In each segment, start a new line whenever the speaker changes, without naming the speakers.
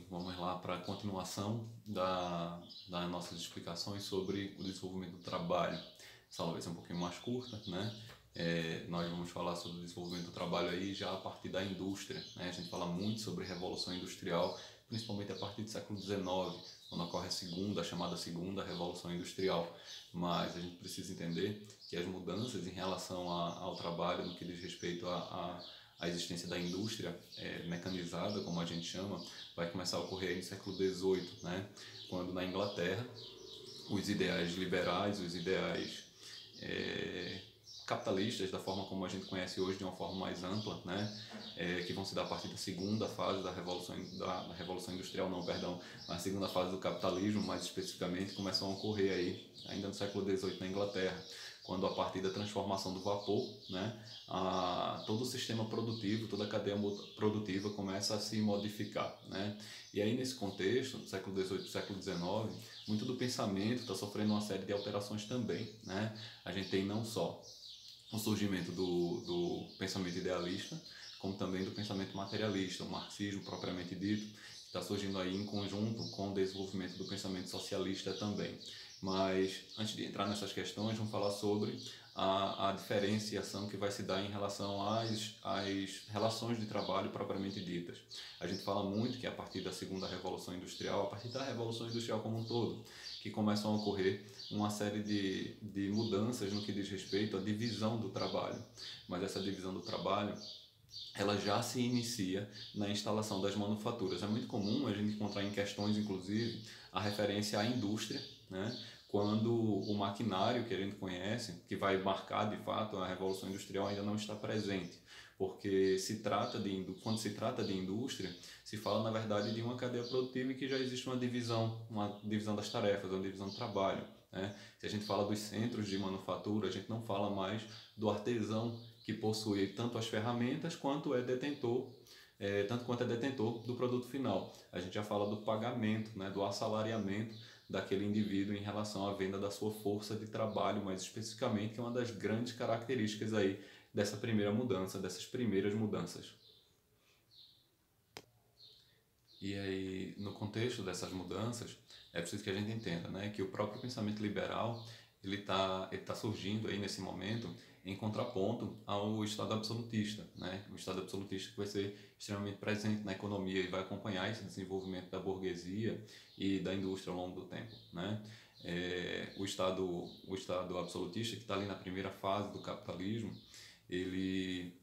Hoje vamos lá para a continuação das nossas explicações sobre o desenvolvimento do trabalho. Essa aula vai ser um pouquinho mais curta, né? Nós vamos falar sobre o desenvolvimento do trabalho aí já a partir da indústria, né? A gente fala muito sobre revolução industrial, principalmente a partir do século XIX, quando ocorre a chamada segunda revolução industrial. Mas a gente precisa entender que as mudanças em relação ao trabalho, no que diz respeito a existência da indústria mecanizada, como a gente chama, vai começar a ocorrer no século XVIII, né? Quando na Inglaterra os ideais liberais, os ideais capitalistas, da forma como a gente conhece hoje, de uma forma mais ampla, né? Que vão se dar a partir da segunda fase da Revolução Industrial, não, perdão, a segunda fase do capitalismo, mais especificamente, começam a ocorrer aí, ainda no século XVIII na Inglaterra, quando a partir da transformação do vapor, né, todo o sistema produtivo, toda a cadeia produtiva começa a se modificar, né? E aí nesse contexto, do século XVIII e século XIX, muito do pensamento está sofrendo uma série de alterações também, né? A gente tem não só o surgimento do pensamento idealista, como também do pensamento materialista, o marxismo propriamente dito, que está surgindo aí em conjunto com o desenvolvimento do pensamento socialista também. Mas antes de entrar nessas questões, vamos falar sobre a diferenciação que vai se dar em relação às relações de trabalho propriamente ditas. A gente fala muito que a partir da segunda revolução industrial, a partir da revolução industrial como um todo, que começam a ocorrer uma série de mudanças no que diz respeito à divisão do trabalho. Mas essa divisão do trabalho, ela já se inicia na instalação das manufaturas. É muito comum a gente encontrar em questões, inclusive, a referência à indústria, né? Quando o maquinário que a gente conhece, que vai marcar de fato a Revolução Industrial, ainda não está presente. Porque quando se trata de indústria, se fala na verdade de uma cadeia produtiva em que já existe uma divisão das tarefas, uma divisão do trabalho, né? Se a gente fala dos centros de manufatura, a gente não fala mais do artesão que possui tanto as ferramentas tanto quanto é detentor do produto final. A gente já fala do pagamento, né, do assalariamento daquele indivíduo em relação à venda da sua força de trabalho, mais especificamente, que é uma das grandes características aí dessa primeira mudança, dessas primeiras mudanças. E aí, no contexto dessas mudanças, é preciso que a gente entenda, né, que o próprio pensamento liberal ele tá surgindo aí nesse momento em contraponto ao Estado absolutista, né? O Estado absolutista que vai ser extremamente presente na economia e vai acompanhar esse desenvolvimento da burguesia e da indústria ao longo do tempo, né? O Estado absolutista, que está ali na primeira fase do capitalismo, ele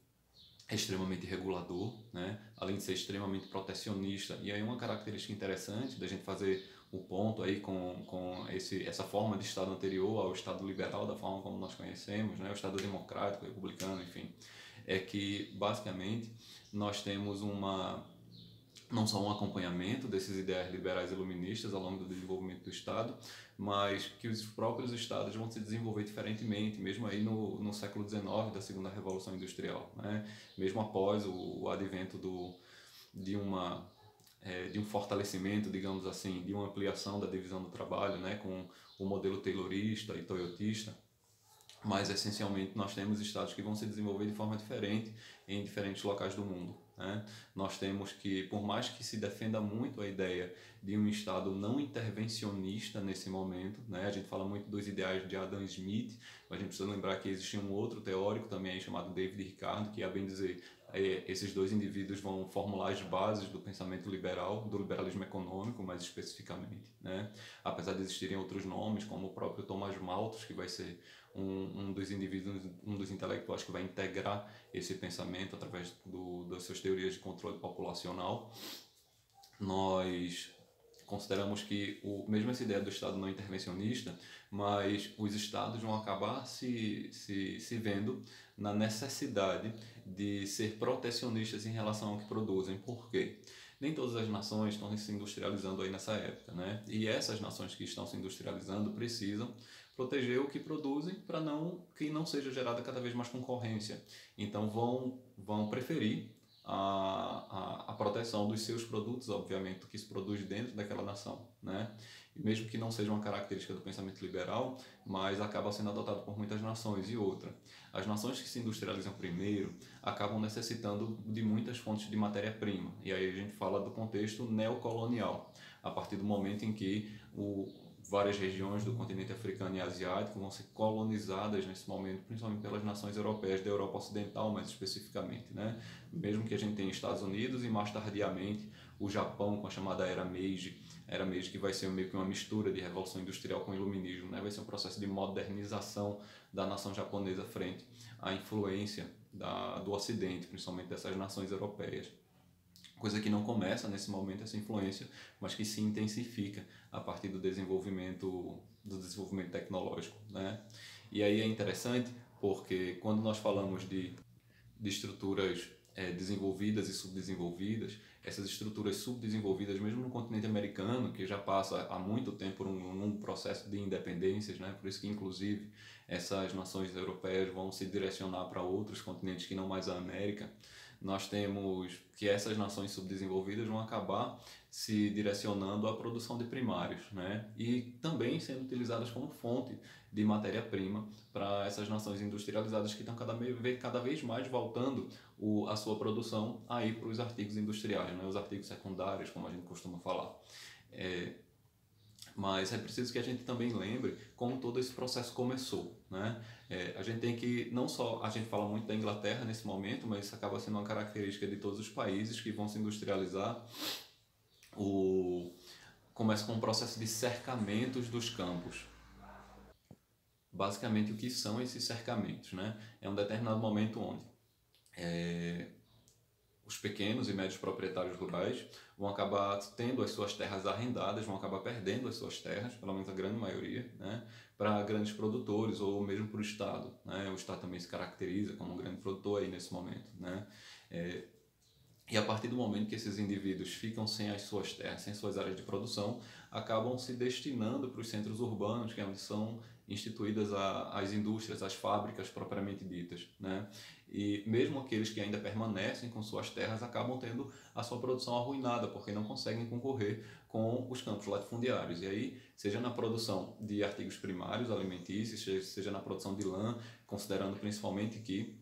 é extremamente regulador, né? Além de ser extremamente protecionista. E aí uma característica interessante da gente fazer o ponto aí com essa forma de Estado anterior ao Estado liberal, da forma como nós conhecemos, né? O Estado democrático, republicano, enfim, é que basicamente nós temos não só um acompanhamento desses ideais liberais iluministas ao longo do desenvolvimento do Estado, mas que os próprios Estados vão se desenvolver diferentemente, mesmo aí no século XIX, da segunda Revolução Industrial, né? Mesmo após o advento de um fortalecimento, digamos assim, de uma ampliação da divisão do trabalho, né? Com o modelo taylorista e toyotista, mas essencialmente nós temos estados que vão se desenvolver de forma diferente em diferentes locais do mundo, né? Nós temos que, por mais que se defenda muito a ideia de um estado não intervencionista nesse momento, né? A gente fala muito dos ideais de Adam Smith, mas a gente precisa lembrar que existe um outro teórico também aí chamado David Ricardo, que, a bem dizer, esses dois indivíduos vão formular as bases do pensamento liberal, do liberalismo econômico mais especificamente, né? Apesar de existirem outros nomes, como o próprio Thomas Malthus, que vai ser um dos indivíduos, um dos intelectuais que vai integrar esse pensamento através das suas teorias de controle populacional. Nós consideramos que mesmo essa ideia do Estado não intervencionista, mas os Estados vão acabar se vendo na necessidade de ser protecionistas em relação ao que produzem. Por quê? Nem todas as nações estão se industrializando aí nessa época, né? E essas nações que estão se industrializando precisam proteger o que produzem para que não seja gerada cada vez mais concorrência. Então vão preferir a proteção dos seus produtos, obviamente, do que se produz dentro daquela nação, né? E mesmo que não seja uma característica do pensamento liberal, mas acaba sendo adotado por muitas nações. E outra, as nações que se industrializam primeiro acabam necessitando de muitas fontes de matéria-prima. E aí a gente fala do contexto neocolonial, a partir do momento em que várias regiões do continente africano e asiático vão ser colonizadas nesse momento, principalmente pelas nações europeias, da Europa Ocidental mais especificamente, né? Mesmo que a gente tenha Estados Unidos e mais tardiamente o Japão com a chamada Era Meiji que vai ser meio que uma mistura de revolução industrial com iluminismo, né? Vai ser um processo de modernização da nação japonesa frente à influência do Ocidente, principalmente dessas nações europeias. Coisa que não começa nesse momento, essa influência, mas que se intensifica a partir do desenvolvimento tecnológico, né? E aí é interessante porque quando nós falamos de estruturas desenvolvidas e subdesenvolvidas, essas estruturas subdesenvolvidas, mesmo no continente americano, que já passa há muito tempo por um processo de independências, né? Por isso que inclusive essas nações europeias vão se direcionar para outros continentes que não mais a América. Nós temos que essas nações subdesenvolvidas vão acabar se direcionando à produção de primários, né? E também sendo utilizadas como fonte de matéria-prima para essas nações industrializadas que estão cada vez mais voltando a sua produção aí para os artigos industriais, né? Os artigos secundários, como a gente costuma falar. Mas é preciso que a gente também lembre como todo esse processo começou, né? A gente tem que, não só, a gente fala muito da Inglaterra nesse momento, mas isso acaba sendo uma característica de todos os países que vão se industrializar. Começa com um processo de cercamentos dos campos. Basicamente, o que são esses cercamentos, né? É um determinado momento onde os pequenos e médios proprietários rurais vão acabar tendo as suas terras arrendadas, vão acabar perdendo as suas terras, pelo menos a grande maioria, né, para grandes produtores ou mesmo para o Estado, né? O Estado também se caracteriza como um grande produtor aí nesse momento, né? E a partir do momento que esses indivíduos ficam sem as suas terras, sem suas áreas de produção, acabam se destinando para os centros urbanos, que é onde são instituídas as indústrias, as fábricas propriamente ditas, né? E mesmo aqueles que ainda permanecem com suas terras acabam tendo a sua produção arruinada, porque não conseguem concorrer com os campos latifundiários. E aí, seja na produção de artigos primários alimentícios, seja na produção de lã, considerando principalmente que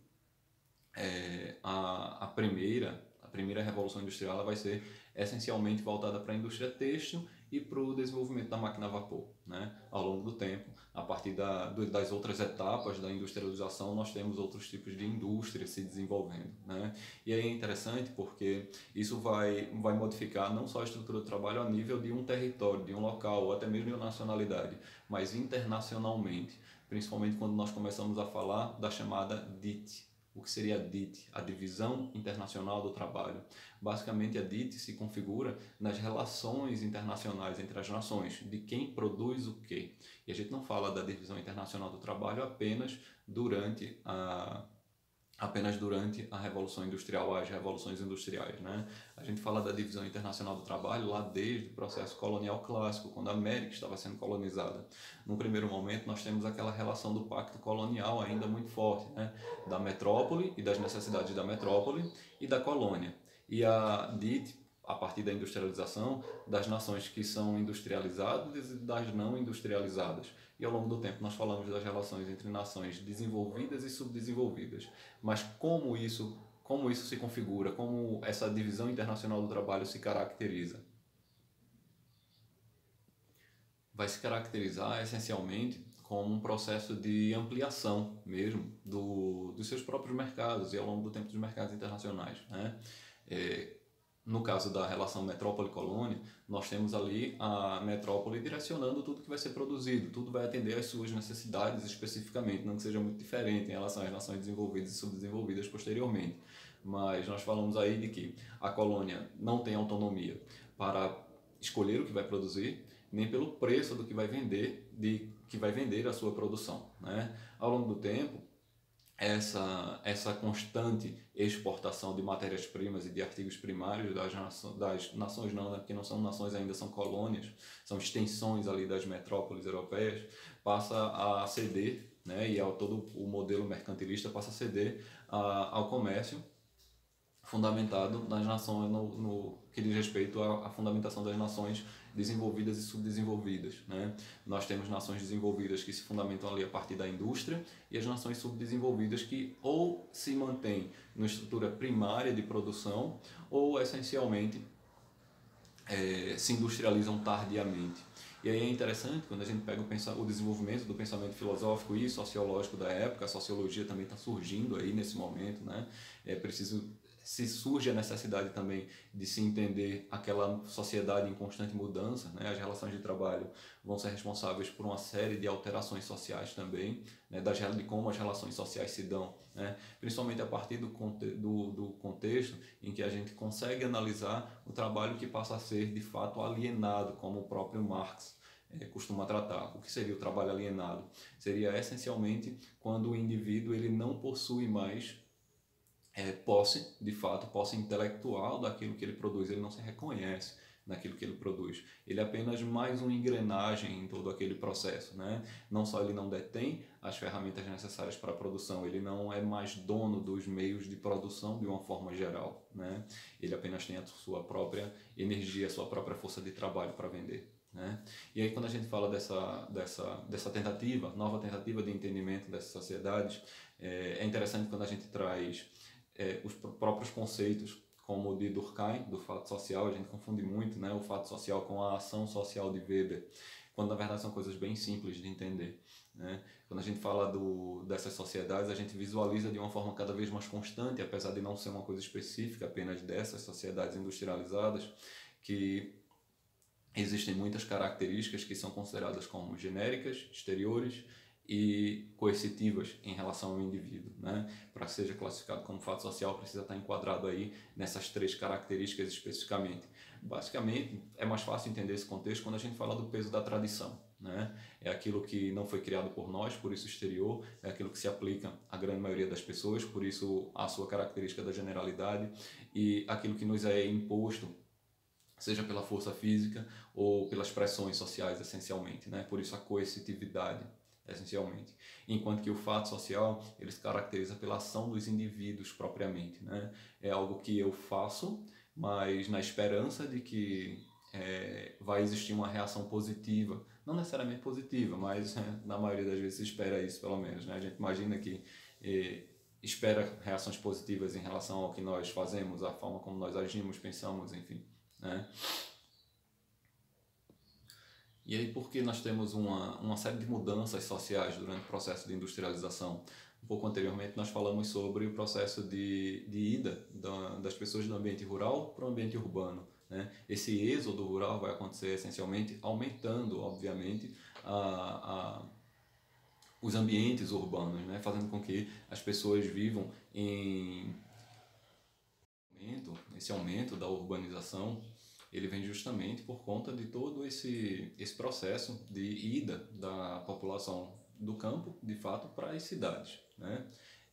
a primeira revolução industrial ela vai ser essencialmente voltada para a indústria têxtil e para o desenvolvimento da máquina a vapor, né? Ao longo do tempo, a partir das outras etapas da industrialização, nós temos outros tipos de indústria se desenvolvendo, né? E aí é interessante porque isso vai modificar não só a estrutura do trabalho a nível de um território, de um local, ou até mesmo de uma nacionalidade, mas internacionalmente, principalmente quando nós começamos a falar da chamada DIT. O que seria a DIT? A Divisão Internacional do Trabalho. Basicamente, a DIT se configura nas relações internacionais entre as nações, de quem produz o quê. E a gente não fala da Divisão Internacional do Trabalho apenas durante a Revolução Industrial, as revoluções industriais, né? A gente fala da Divisão Internacional do Trabalho lá desde o processo colonial clássico, quando a América estava sendo colonizada. No primeiro momento, nós temos aquela relação do pacto colonial ainda muito forte, né? Da metrópole e das necessidades da metrópole e da colônia. E a DIT, a partir da industrialização, das nações que são industrializadas e das não industrializadas. E ao longo do tempo nós falamos das relações entre nações desenvolvidas e subdesenvolvidas. Mas como isso se configura, como essa divisão internacional do trabalho se caracteriza? Vai se caracterizar essencialmente como um processo de ampliação mesmo dos seus próprios mercados e ao longo do tempo dos mercados internacionais, né? No caso da relação metrópole-colônia, nós temos ali a metrópole direcionando tudo que vai ser produzido, tudo vai atender às suas necessidades especificamente, não que seja muito diferente em relação às nações desenvolvidas e subdesenvolvidas posteriormente. Mas nós falamos aí de que a colônia não tem autonomia para escolher o que vai produzir, nem pelo preço do que vai vender a sua produção, né? Ao longo do tempo, essa constante exportação de matérias-primas e de artigos primários das nações não, né, porque não são nações ainda, são colônias, são extensões ali das metrópoles europeias, passa a ceder, né, e todo o modelo mercantilista passa a ceder ao comércio fundamentado nas nações, no que diz respeito à fundamentação das nações desenvolvidas e subdesenvolvidas, né? Nós temos nações desenvolvidas que se fundamentam ali a partir da indústria e as nações subdesenvolvidas que ou se mantêm numa estrutura primária de produção ou essencialmente se industrializam tardiamente. E aí é interessante quando a gente pega o desenvolvimento do pensamento filosófico e sociológico da época, a sociologia também está surgindo aí nesse momento, né? Se surge a necessidade também de se entender aquela sociedade em constante mudança, né? As relações de trabalho vão ser responsáveis por uma série de alterações sociais também, né? De como as relações sociais se dão, né? Principalmente a partir do contexto em que a gente consegue analisar o trabalho que passa a ser de fato alienado, como o próprio Marx costuma tratar. O que seria o trabalho alienado? Seria essencialmente quando o indivíduo ele não possui mais posse, de fato, posse intelectual daquilo que ele produz, ele não se reconhece naquilo que ele produz. Ele é apenas mais uma engrenagem em todo aquele processo, né? Não só ele não detém as ferramentas necessárias para a produção, ele não é mais dono dos meios de produção de uma forma geral, né? Ele apenas tem a sua própria energia, a sua própria força de trabalho para vender. Né? E aí quando a gente fala dessa tentativa, nova tentativa de entendimento dessas sociedades, é interessante quando a gente traz os próprios conceitos, como o de Durkheim, do fato social. A gente confunde muito, né, o fato social com a ação social de Weber, quando na verdade são coisas bem simples de entender. Né? Quando a gente fala dessas sociedades, a gente visualiza de uma forma cada vez mais constante, apesar de não ser uma coisa específica apenas dessas sociedades industrializadas, que existem muitas características que são consideradas como genéricas, exteriores e coercitivas em relação ao indivíduo, né? Para que seja classificado como fato social, precisa estar enquadrado aí nessas 3 características especificamente. Basicamente, é mais fácil entender esse contexto quando a gente fala do peso da tradição, né? É aquilo que não foi criado por nós, por isso exterior, é aquilo que se aplica à grande maioria das pessoas, por isso a sua característica da generalidade, e aquilo que nos é imposto, seja pela força física ou pelas pressões sociais, essencialmente, né? Por isso a coercitividade, essencialmente. Enquanto que o fato social, ele se caracteriza pela ação dos indivíduos propriamente, né? É algo que eu faço, mas na esperança de que vai existir uma reação positiva, não necessariamente positiva, mas na maioria das vezes se espera isso, pelo menos, né? A gente imagina que espera reações positivas em relação ao que nós fazemos, a forma como nós agimos, pensamos, enfim, né? E aí, porque nós temos uma série de mudanças sociais durante o processo de industrialização. Um pouco anteriormente nós falamos sobre o processo de ida das pessoas do ambiente rural para o ambiente urbano, né? Esse êxodo rural vai acontecer essencialmente aumentando, obviamente, os ambientes urbanos, né? Fazendo com que as pessoas vivam esse aumento da urbanização. Ele vem justamente por conta de todo esse processo de ida da população do campo, de fato, para as cidades, né?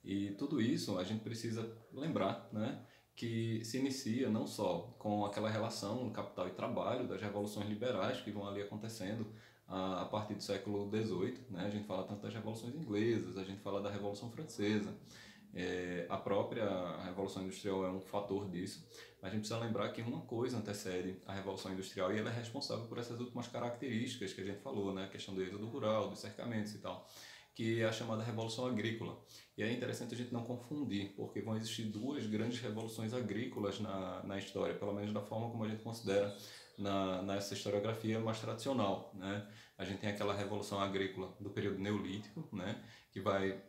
E tudo isso a gente precisa lembrar, né, que se inicia não só com aquela relação capital e trabalho das revoluções liberais que vão ali acontecendo a partir do século XVIII, né? A gente fala tanto das revoluções inglesas, a gente fala da Revolução Francesa, a própria Revolução Industrial é um fator disso, mas a gente precisa lembrar que uma coisa antecede a Revolução Industrial e ela é responsável por essas últimas características que a gente falou, né? A questão do êxodo rural, dos cercamentos e tal, que é a chamada Revolução Agrícola. E é interessante a gente não confundir, porque vão existir 2 grandes revoluções agrícolas na história, pelo menos da forma como a gente considera nessa historiografia mais tradicional, né? A gente tem aquela Revolução Agrícola do período Neolítico, né? Que vai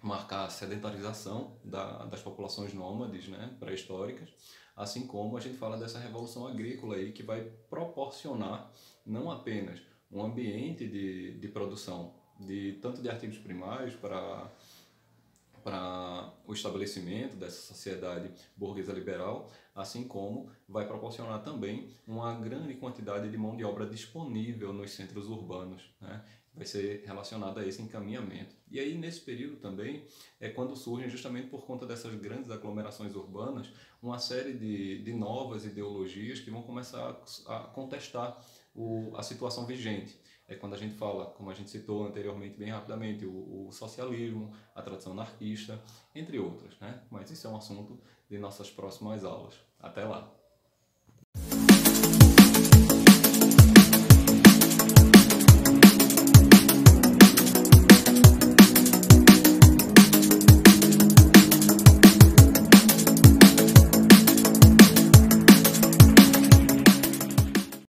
marcar a sedentarização das populações nômades, né, pré-históricas, assim como a gente fala dessa revolução agrícola aí que vai proporcionar não apenas um ambiente de produção tanto de artigos primários para o estabelecimento dessa sociedade burguesa liberal, assim como vai proporcionar também uma grande quantidade de mão de obra disponível nos centros urbanos, né? vai ser relacionada a esse encaminhamento. E aí, nesse período também, é quando surgem, justamente por conta dessas grandes aglomerações urbanas, uma série de novas ideologias que vão começar a contestar a situação vigente. É quando a gente fala, como a gente citou anteriormente, bem rapidamente, o socialismo, a tradição anarquista, entre outras, né? Mas isso é um assunto de nossas próximas aulas. Até lá!